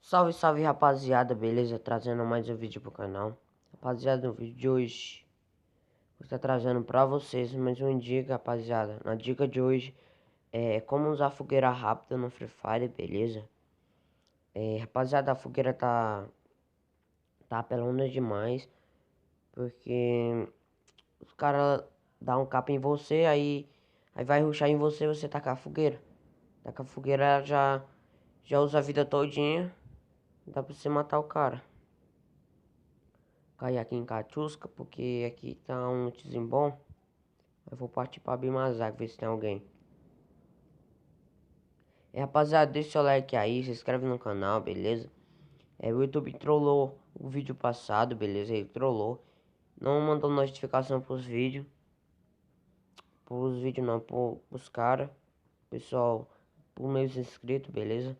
Salve, salve rapaziada, beleza? Trazendo mais um vídeo pro canal. Rapaziada, no vídeo de hoje vou estar trazendo pra vocês mais uma dica, rapaziada. Na dica de hoje é como usar fogueira rápida no Free Fire, beleza? Rapaziada, a fogueira tá apelando demais, porque os caras dão um capa em você, aí vai rushar em você, você tacar a fogueira. Tacar a fogueira, ela já usa a vida todinha, dá pra você matar o cara. Cair aqui em Catiusca, porque aqui tá um lootzinho bom. Eu vou partir pra Bimazak, ver se tem alguém. Rapaziada, deixa o seu like aí, se inscreve no canal, beleza? O YouTube trollou o vídeo passado, beleza? Ele trollou. Não mandou notificação pros vídeos. Pros vídeos não, pros caras. Pessoal, por meus inscritos, beleza?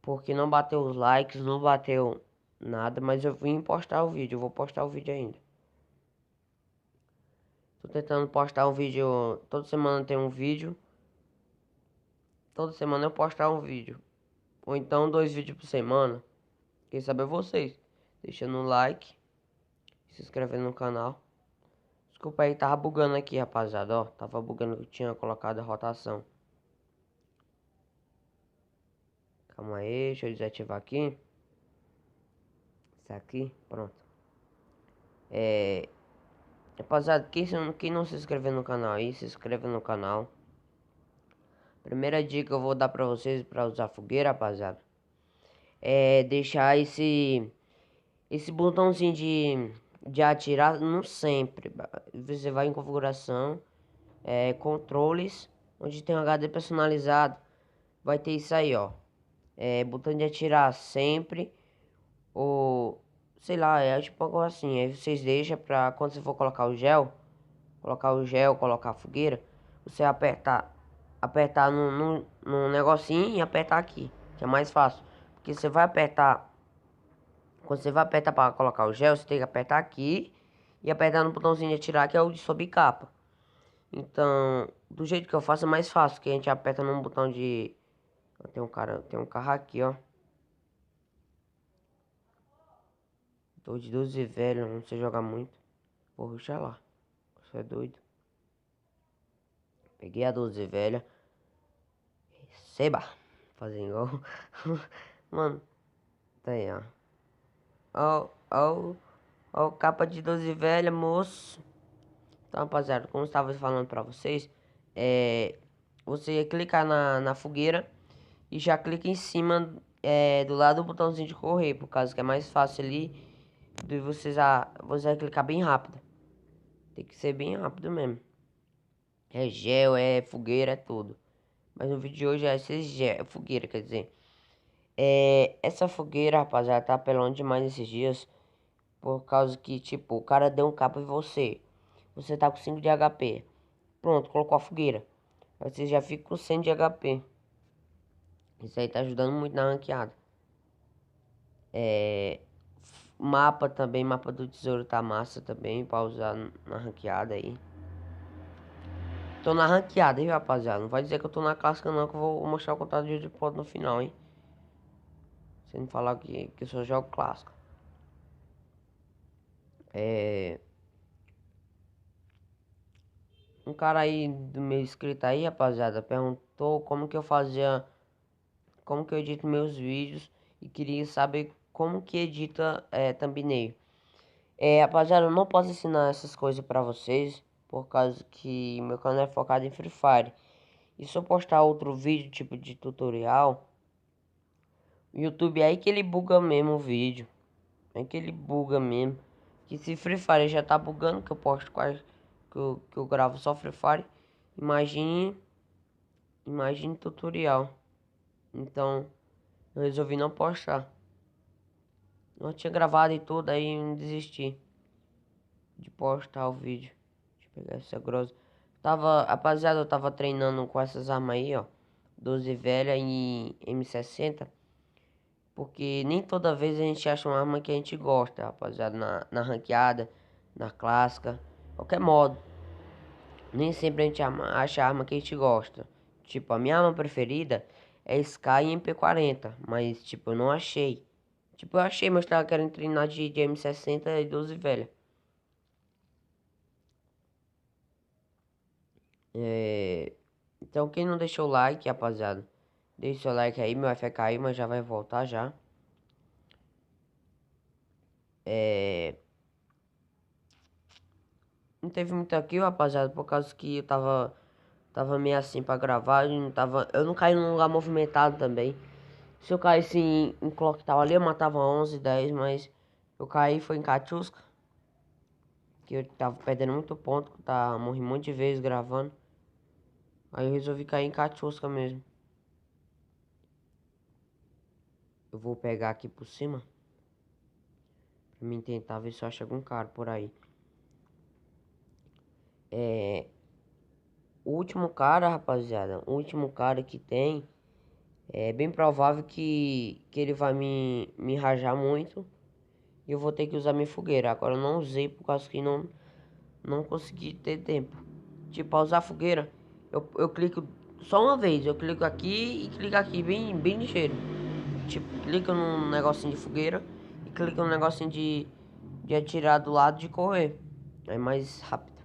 Porque não bateu os likes, não bateu nada. Mas eu vim postar o vídeo, eu vou postar o vídeo ainda. Tô tentando postar um vídeo, toda semana tem um vídeo. Toda semana eu postar um vídeo. Ou então 2 vídeos por semana. Quem sabe é vocês. Deixando o like. Se inscrevendo no canal. Desculpa aí, tava bugando aqui, rapaziada. Ó, tava bugando que eu tinha colocado a rotação. Calma aí, deixa eu desativar aqui. Isso aqui, pronto. Rapaziada, quem não se inscreveu no canal aí, se inscreve no canal. Primeira dica que eu vou dar pra vocês pra usar fogueira, rapaziada. É deixar esse botãozinho de atirar no sempre. Você vai em configuração, controles, onde tem um HD personalizado. Vai ter isso aí, ó. Botão de atirar sempre. Ou sei lá, é tipo algo assim. Aí vocês deixam pra quando você for colocar o gel. Colocar a fogueira. Você apertar no negocinho e apertar aqui. Que é mais fácil. Porque você vai apertar. Quando você vai apertar para colocar o gel, você tem que apertar aqui e apertar no botãozinho de atirar, que é o de sob capa. Então, do jeito que eu faço é mais fácil, que a gente aperta num botão de... Tem um carro aqui, ó. Tô de 12 velho, não sei jogar muito. Vou ruxar lá. Você é doido. Peguei a 12 velha. Receba. Fazer igual. Mano, tá aí, ó. Ó, capa de 12 velha, moço. Então, rapaziada, como eu estava falando pra vocês, você ia clicar na fogueira e já clica em cima do lado do botãozinho de correr, por causa que é mais fácil ali de você vai clicar bem rápido. Tem que ser bem rápido mesmo. É gel, é fogueira, é tudo. Mas no vídeo de hoje é ser gel, fogueira, quer dizer. Essa fogueira, rapaziada, tá apelando demais esses dias. Por causa que, tipo, o cara deu um capa em você. Você tá com 5 de HP. Pronto, colocou a fogueira. Aí você já fica com 100 de HP. Isso aí tá ajudando muito na ranqueada. Mapa também, mapa do tesouro tá massa também pra usar na ranqueada aí. Tô na ranqueada, hein, rapaziada. Não vai dizer que eu tô na clássica não, que eu vou mostrar o contador de ponto no final, hein. Sem não falar que eu só jogo clássico. Um cara aí do meu inscrito aí, rapaziada, perguntou como que eu fazia, como que eu edito meus vídeos e queria saber como que edita thumbnail. Rapaziada, eu não posso ensinar essas coisas pra vocês, por causa que meu canal é focado em Free Fire. E se eu postar outro vídeo, tipo de tutorial, o YouTube é aí que ele buga mesmo o vídeo. É que ele buga mesmo. Que se Free Fire já tá bugando, que eu posto quase, que eu gravo só Free Fire. Imagine tutorial. Então, eu resolvi não postar. Eu tinha gravado e tudo, aí eu desisti de postar o vídeo. Deixa eu pegar essa grossa. Rapaziada, eu tava treinando com essas armas aí, ó. 12 velha e M60. Porque nem toda vez a gente acha uma arma que a gente gosta, rapaziada. Na ranqueada, na clássica, qualquer modo. Nem sempre a gente acha a arma que a gente gosta. Tipo, a minha arma preferida é Sky e MP40, mas tipo, eu não achei. Tipo, eu achei, mas tava querendo treinar de M60 e 12 velha. Então quem não deixou o like, rapaziada, deixa seu like aí, meu F cair, mas já vai voltar já. Não teve muito aqui, rapaziada, por causa que eu tava meio assim pra gravar, eu não caí num lugar movimentado também. Se eu caísse em clock tal ali, eu matava 11, 10, mas eu caí foi em Catiusca, que eu tava perdendo muito ponto, morri um monte de vezes gravando. Aí eu resolvi cair em Catiusca mesmo. Eu vou pegar aqui por cima, pra mim tentar ver se eu acho algum cara por aí. O último cara, rapaziada, o último cara que tem, é bem provável que ele vai me rajar muito. E eu vou ter que usar minha fogueira. Agora eu não usei por causa que não consegui ter tempo. Tipo, pra usar a fogueira, eu clico só uma vez. Eu clico aqui e clico aqui, bem ligeiro. Tipo, clica num negocinho de fogueira e clica no negocinho de atirar do lado de correr. É mais rápido.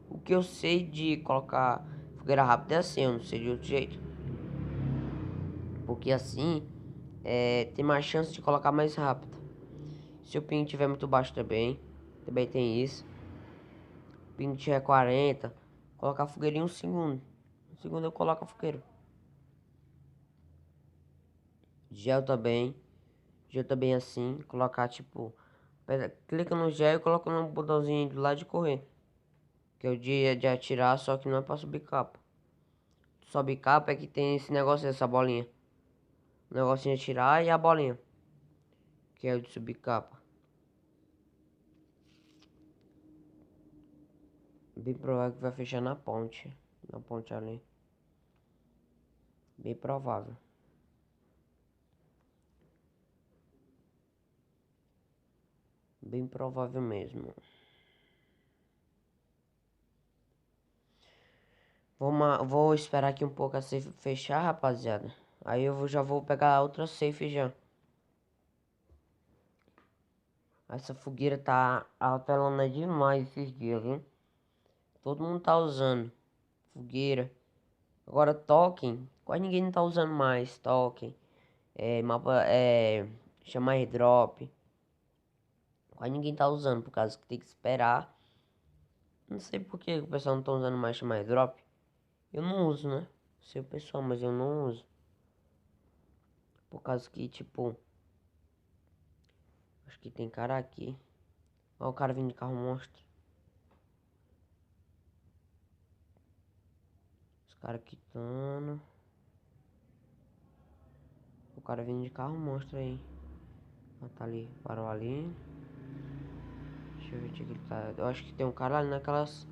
O que eu sei de colocar fogueira rápida é assim, eu não sei de outro jeito. Porque assim tem mais chance de colocar mais rápido. Se o ping estiver muito baixo também tem isso. O ping tiver 40, colocar a fogueirinha um segundo. Um segundo eu coloco a fogueira. Gel também. Gel também assim. Colocar tipo. Clica no gel e coloca no botãozinho do lado de correr. Que é o dia de atirar, só que não é pra subir capa. Sobe capa é que tem esse negócio, essa bolinha. O negocinho de atirar e a bolinha. Que é o de subir capa. Bem provável que vai fechar na ponte. Na ponte ali. Bem provável. Bem provável mesmo. Vou esperar aqui um pouco a safe fechar, rapaziada. Aí já vou pegar a outra safe já. Essa fogueira tá apelando demais esses dias, viu? Todo mundo tá usando fogueira. Agora token, quase ninguém não tá usando mais token. Mapa, chamar airdrop. Quase ninguém tá usando, por causa que tem que esperar. Não sei por que o pessoal não tá usando mais chamar airdrop. Eu não uso, né? Sei o pessoal, mas eu não uso. Por causa que, tipo, acho que tem cara aqui. Olha o cara vindo de carro monstro. Os caras quitando. O cara vindo de carro monstro aí. Ah, tá ali, parou ali. Deixa eu ver onde é que ele tá. Eu acho que tem um cara ali aquelas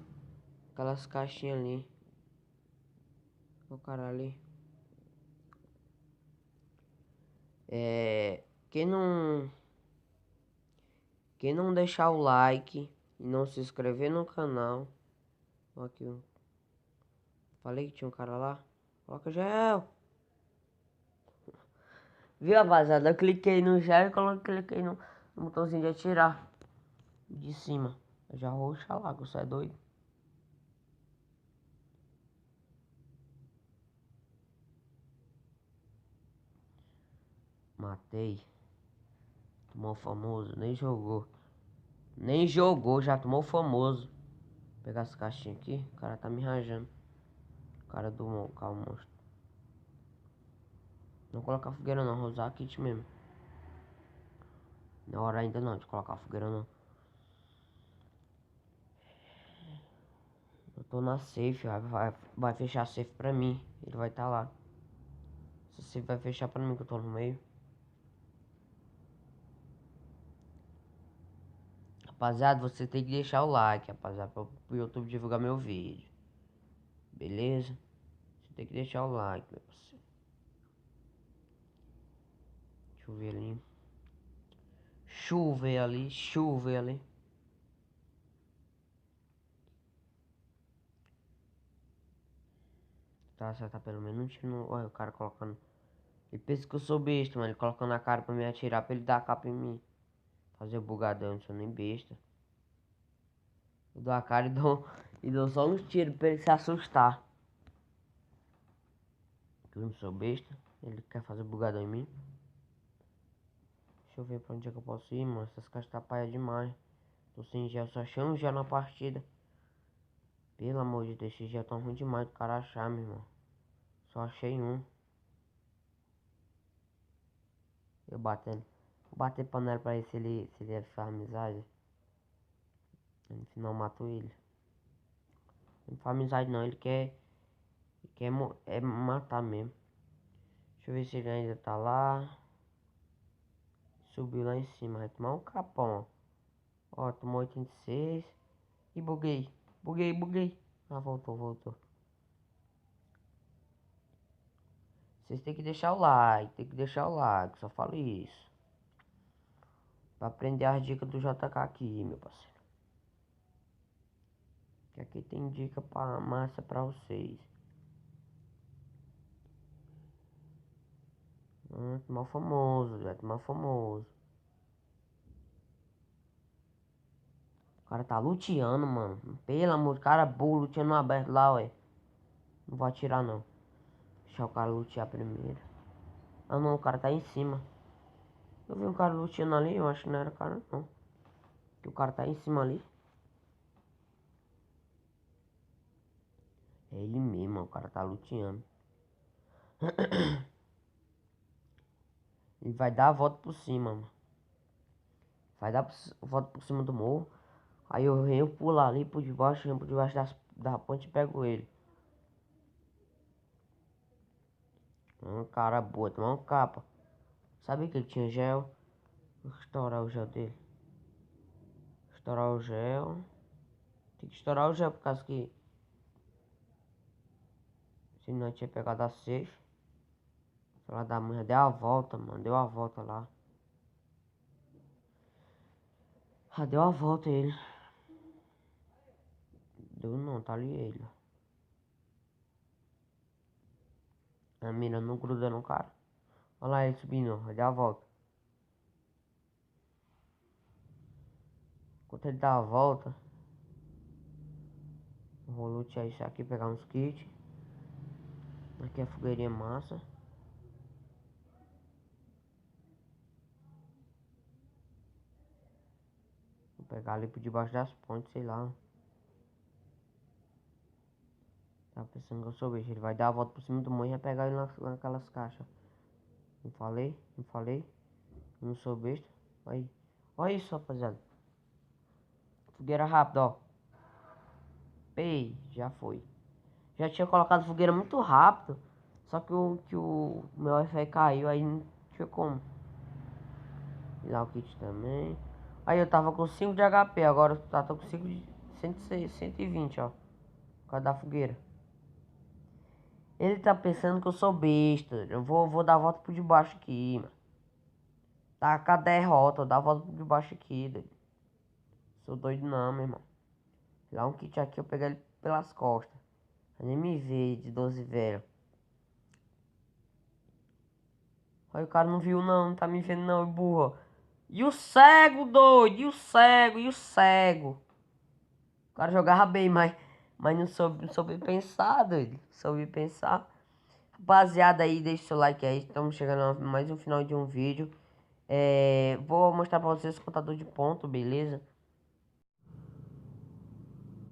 caixinhas ali. O cara ali. É. Quem não deixar o like e não se inscrever no canal. Ó, aqui, ó. Falei que tinha um cara lá. Coloca gel. Viu, rapaziada? Eu cliquei no gel e cliquei no botãozinho de atirar. De cima. Eu já vou lá, você é doido. Matei. Tomou famoso, nem jogou. Nem jogou, já tomou famoso. Vou pegar essa caixinha aqui, o cara tá me rajando. O cara do carro monstro. Não colocar fogueira não, vou usar kit mesmo. Na hora ainda não de colocar fogueira não. Eu tô na safe, vai fechar a safe pra mim. Ele vai tá lá. Essa safe vai fechar pra mim que eu tô no meio. Rapaziada, você tem que deixar o like, rapaziada, pro YouTube divulgar meu vídeo. Beleza? Você tem que deixar o like, meu parceiro. Deixa eu ver ali. Chover ali, chover ali. Tá, você tá pelo menos um tiro no... Olha o cara colocando Ele pensa que eu sou besta, mano. Ele colocando a cara pra me atirar pra ele dar a capa em mim. Fazer bugadão, eu não sou nem besta. Eu dou a cara e dou só uns tiros pra ele se assustar. Eu não sou besta. Ele quer fazer bugadão em mim. Deixa eu ver pra onde é que eu posso ir, mano. Essas caixas tá paia demais. Tô sem gel, só achei um gel na partida. Pelo amor de Deus, esses gel tão ruim demais do cara achar, meu irmão. Só achei um. Eu batendo. Vou bater panela pra ele se ele faz amizade. No final matou ele. Não faz amizade não, ele quer matar mesmo. Deixa eu ver se ele ainda tá lá. Subiu lá em cima, vai tomar um capão, ó. Ó, tomou 86. E buguei. Buguei. Ah, voltou. Vocês têm que deixar o like, só falo isso. Pra aprender as dicas do JK aqui, meu parceiro. Que aqui tem dica pra massa pra vocês. Mal famoso, mal famoso. O cara tá luteando, mano. Pelo amor de cara, burro, luteando no aberto lá, ué. Não vou atirar, não. Deixar o cara lutear primeiro. Ah, não, o cara tá em cima. Eu vi um cara luteando ali, eu acho que não era cara, não. Que o cara tá em cima ali. É ele mesmo, o cara tá luteando. Ele vai dar a volta por cima, mano. Vai dar a volta por cima do morro. Aí eu venho pular ali por debaixo, venho por debaixo da ponte e pego ele. Cara boa, tomar um capa. Sabia que ele tinha gel? Vou estourar o gel dele. Estourar o gel. Tem que estourar o gel por causa que se não tinha pegado a safe. Lá da manhã deu a volta, mano. Deu a volta lá. Ah, deu a volta ele. Deu não, tá ali ele. A mira não gruda no cara. Olha lá ele subindo, vai dar a volta. Enquanto ele dá a volta, eu vou lutear isso aqui, pegar uns kits. Aqui é a fogueirinha massa. Vou pegar ali por debaixo das pontes, sei lá. Tá pensando que eu sou bicho. Ele vai dar a volta por cima do morro e vai pegar ele naquelas caixas. Não falei? Eu não sou besta. Aí. Olha isso, rapaziada. Fogueira rápida, ó. Pei, já foi. Já tinha colocado fogueira muito rápido. Só que o meu Wi-Fi caiu, aí não tinha como. E lá o kit também. Aí eu tava com 5 de HP, agora eu tô com 5 de 106, 120, ó. Por causa da fogueira. Ele tá pensando que eu sou besta. Eu vou dar a volta por debaixo aqui, mano. Tá com a derrota, eu dar a volta por debaixo aqui, doido. Sou doido não, meu irmão. Lá um kit aqui, eu peguei ele pelas costas. Nem me vê de 12 velho. Aí o cara não viu não tá me vendo não, burro. E o cego, doido, e o cego. O cara jogava bem, mas não soube pensar, doido. Soube pensar. Rapaziada aí, deixa o seu like aí. Estamos chegando a mais um final de um vídeo. Vou mostrar pra vocês o contador de ponto, beleza?